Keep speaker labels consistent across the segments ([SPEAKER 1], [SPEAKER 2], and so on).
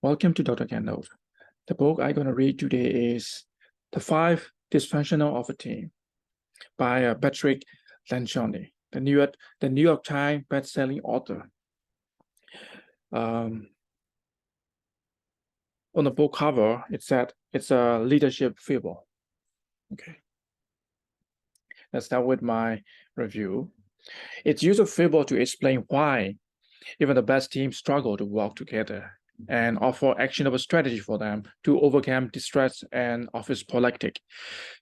[SPEAKER 1] Welcome to Dr. Kendall. The book I'm going to read today is The 5 Dysfunctions of a Team by Patrick Lencioni, the New York Times best-selling author. On the book cover, it said it's a leadership fable. Okay. Let's start with my review. It's used a fable to explain why even the best teams struggle to work together and offer actionable strategy for them to overcome distress and office politics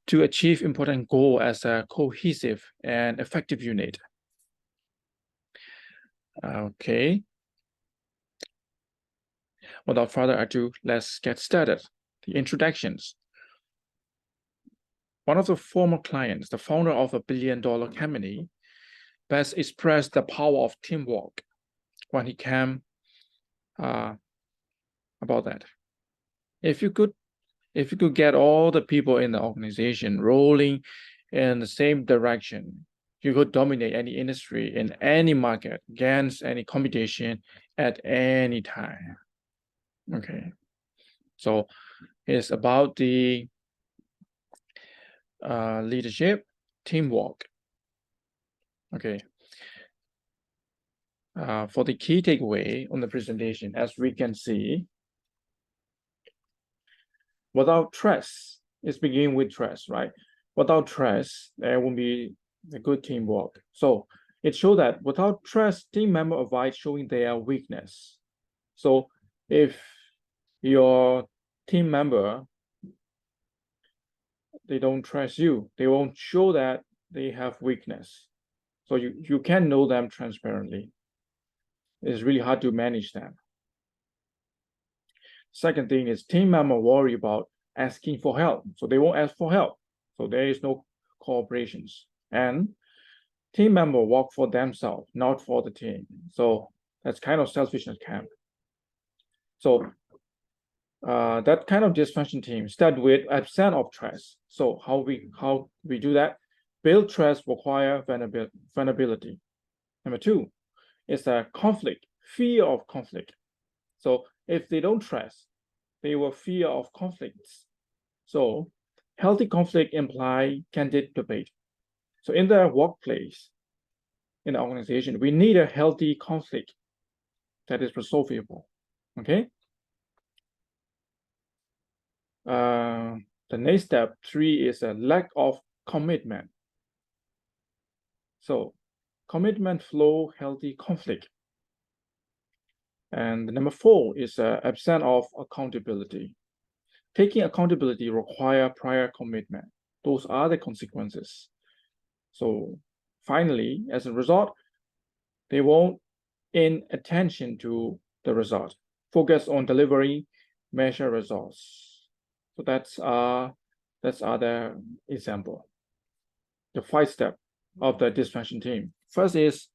[SPEAKER 1] to achieve important goal as a cohesive and effective unit. Okay. Without further ado, let's get started. The introductions. One of the former clients, the founder of a billion-dollar company, best expressed the power of teamwork when he came about that. If you could get all the people in the organization rolling in the same direction, you could dominate any industry in any market against any competition at any time. Okay, so it's about the leadership, teamwork. Okay. For the key takeaway on the presentation, as we can see, without trust, it's begin with trust, right? Without trust, there won't be a good teamwork. So it shows that without trust, team member avoid showing their weakness. So if your team member, they don't trust you, they won't show that they have weakness. So you can know them transparently. It's really hard to manage them. Second thing is team member worry about asking for help. So they won't ask for help. So there is no cooperations. And team member work for themselves, not for the team. So that's kind of selfishness camp. So that kind of dysfunction team start with absence of trust. So how we do that? Build trust require vulnerability. Number two is a conflict, fear of conflict. So if they don't trust, they will fear of conflicts. So healthy conflict imply candid debate. So in the workplace, in the organization, we need a healthy conflict that is resolvable. Okay. The next step 3 is a lack of commitment. So commitment flow healthy conflict. And number 4 is absence of accountability. Taking accountability require prior commitment. Those are the consequences. So finally, as a result, they won't pay attention to the result. Focus on delivering measure results. So that's the example. The 5 steps of the dysfunction team. First is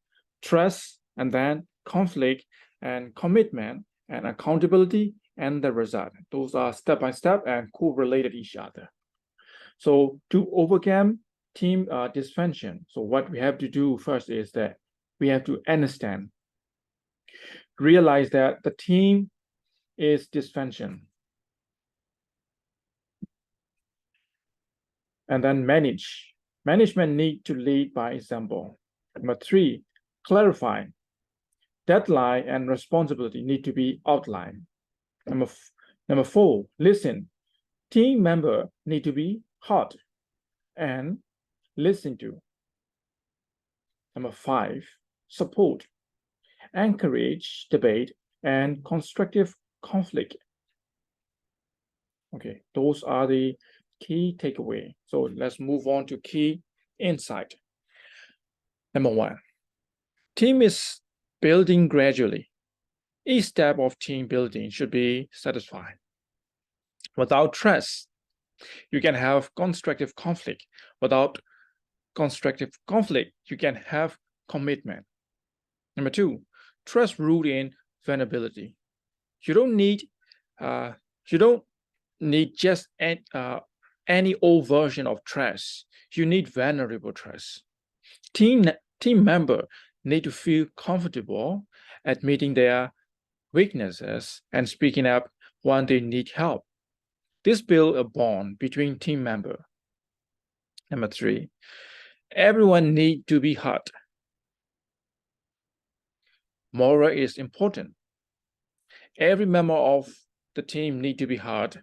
[SPEAKER 1] trust, and then conflict, and commitment, and accountability, and the result. Those are step by step and correlated each other. So to overcome team dysfunction, so what we have to do first is that we have to understand, realize that the team is dysfunction, and then manage. Management need to lead by example. Number 3, clarify. Deadline and responsibility need to be outlined. Number 4, listen. Team member need to be heard and listened to. Number 5, support. Encourage debate and constructive conflict. Okay, those are the key takeaway. So let's move on to key insight. Number 1, team is building gradually. Each step of team building should be satisfied. Without trust, you can have constructive conflict. Without constructive conflict, you can have commitment. Number 2, trust rooted in vulnerability. You don't need just any old version of trust. You need vulnerable trust. Team member need to feel comfortable admitting their weaknesses, and speaking up when they need help. This builds a bond between team members. Number 3, everyone needs to be heard. Moral is important. Every member of the team needs to be heard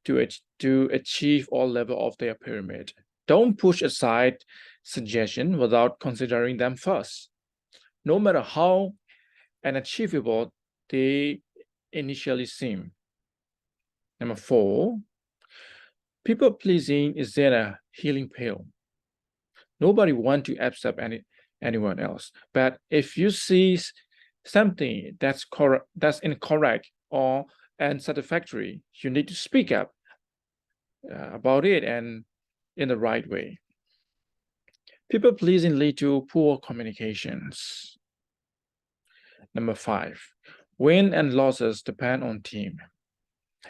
[SPEAKER 1] to achieve all levels of their pyramid. Don't push aside suggestions without considering them first, no matter how unachievable they initially seem. Number 4, people pleasing is then a healing pill. Nobody wants to accept anyone else, but if you see something that's incorrect or unsatisfactory, you need to speak up about it and in the right way. People pleasing lead to poor communications. Number 5, win and losses depend on team.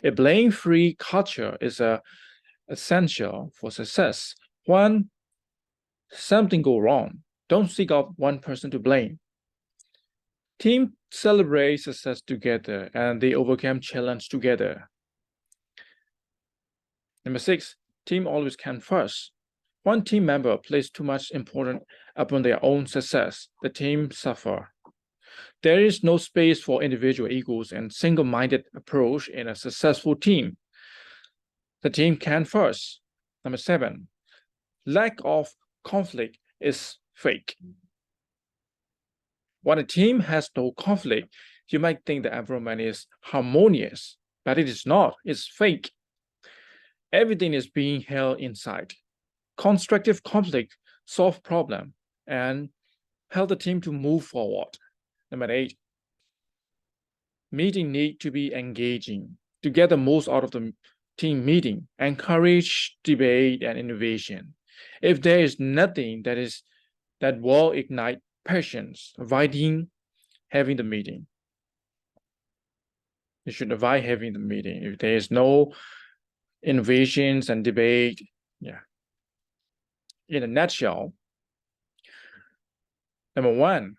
[SPEAKER 1] A blame-free culture is essential for success. When something goes wrong, don't seek out one person to blame. Teams celebrate success together and they overcome challenge together. Number 6, team always can first. One team member places too much importance upon their own success, the team suffers. There is no space for individual egos and single-minded approach in a successful team. The team can first. Number 7, lack of conflict is fake. When a team has no conflict, you might think the environment is harmonious, but it is not. It's fake. Everything is being held inside. Constructive conflict solve problem and help the team to move forward. Number 8, meeting need to be engaging. To get the most out of the team meeting, encourage debate and innovation. If there is nothing that will ignite passions, avoiding having the meeting. You should avoid having the meeting if there is no innovations and debate. Yeah. In a nutshell, number 1,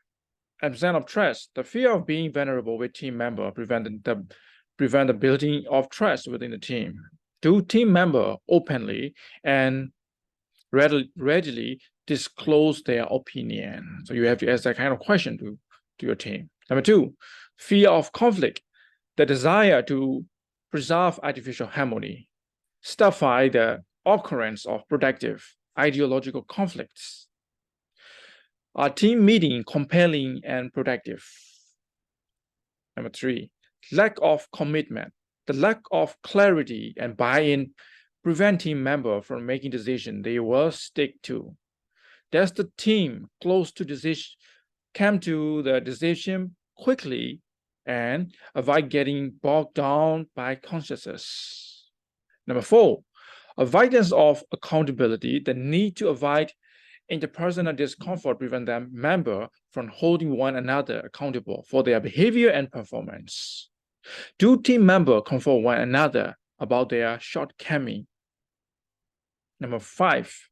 [SPEAKER 1] absence of trust. The fear of being vulnerable with team member prevent the building of trust within the team. Do team member openly and readily disclose their opinion? So you have to ask that kind of question to your team. Number 2, fear of conflict. The desire to preserve artificial harmony. Stifle the occurrence of productive ideological conflicts. Are team meeting compelling and productive? Number 3, lack of commitment. The lack of clarity and buy-in prevent team members from making decisions they will stick to. Does the team close to decision come to the decision quickly and avoid getting bogged down by consciousness? Number 4, avoidance of accountability. The need to avoid interpersonal discomfort prevent them member from holding one another accountable for their behavior and performance. Do team members comfort one another about their shortcoming? Number 5,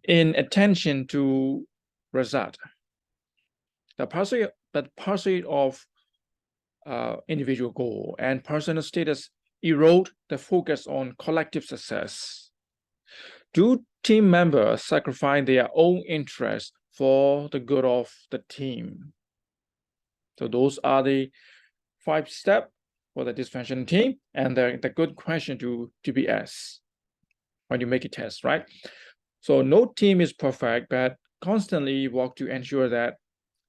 [SPEAKER 1] in attention to result. The pursuit of individual goal and personal status erode the focus on collective success. Do team members sacrifice their own interests for the good of the team? So those are the 5 steps for the dysfunctional team and the good question to be asked when you make a test, right? So no team is perfect, but constantly work to ensure that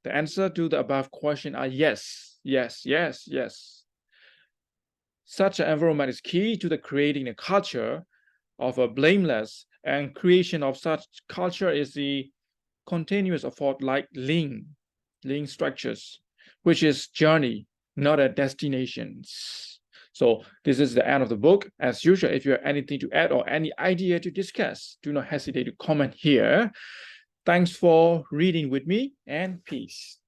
[SPEAKER 1] the answer to the above question are yes, yes, yes, yes. Such an environment is key to the creating a culture of a blameless, and creation of such culture is the continuous effort like lean structures, which is journey, not a destination. So this is the end of the book. As usual, if you have anything to add or any idea to discuss, do not hesitate to comment here. Thanks for reading with me and peace.